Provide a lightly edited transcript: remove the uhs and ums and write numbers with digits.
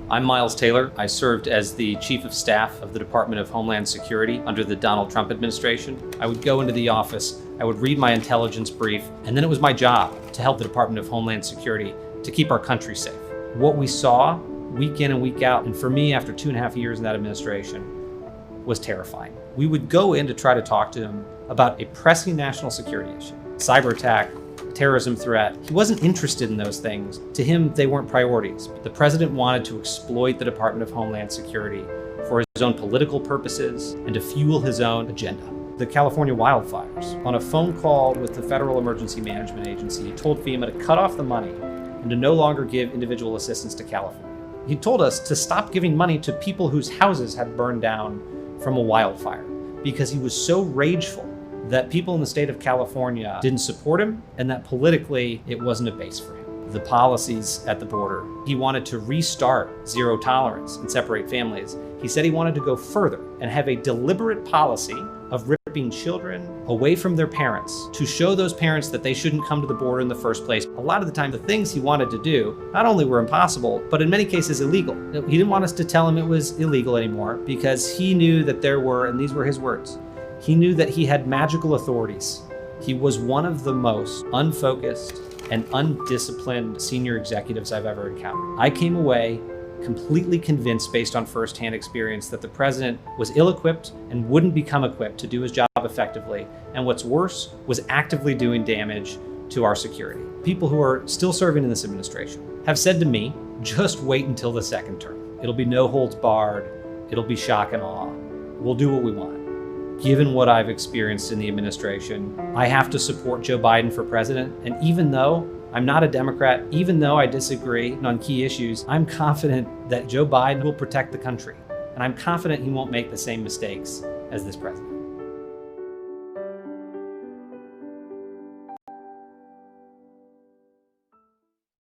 I'm Miles Taylor. I served as the Chief of Staff of the Department of Homeland Security under the Donald Trump administration. I would go into the office, I would read my intelligence brief, and then it was my job to help the Department of Homeland Security to keep our country safe. What we saw week in and week out, and for me after 2.5 years in that administration, was terrifying. We would go in to try to talk to him about a pressing national security issue, cyber attack, terrorism threat. He wasn't interested in those things. To him, they weren't priorities. The president wanted to exploit the Department of Homeland Security for his own political purposes and to fuel his own agenda. The California wildfires. On a phone call with the Federal Emergency Management Agency, he told FEMA to cut off the money and to no longer give individual assistance to California. He told us to stop giving money to people whose houses had burned down from a wildfire because he was so rageful that people in the state of California didn't support him and that politically it wasn't a base for him. The policies at the border, he wanted to restart zero tolerance and separate families. He said he wanted to go further and have a deliberate policy of ripping children away from their parents to show those parents that they shouldn't come to the border in the first place. A lot of the time, the things he wanted to do not only were impossible, but in many cases illegal. He didn't want us to tell him it was illegal anymore because he knew that there were, and these were his words, he knew that he had magical authorities. He was one of the most unfocused and undisciplined senior executives I've ever encountered. I came away completely convinced based on firsthand experience that the president was ill-equipped and wouldn't become equipped to do his job effectively. And what's worse, was actively doing damage to our security. People who are still serving in this administration have said to me, just wait until the second term. It'll be no holds barred. It'll be shock and awe. We'll do what we want. Given what I've experienced in the administration, I have to support Joe Biden for president. And even though I'm not a Democrat, even though I disagree on key issues, I'm confident that Joe Biden will protect the country. And I'm confident he won't make the same mistakes as this president.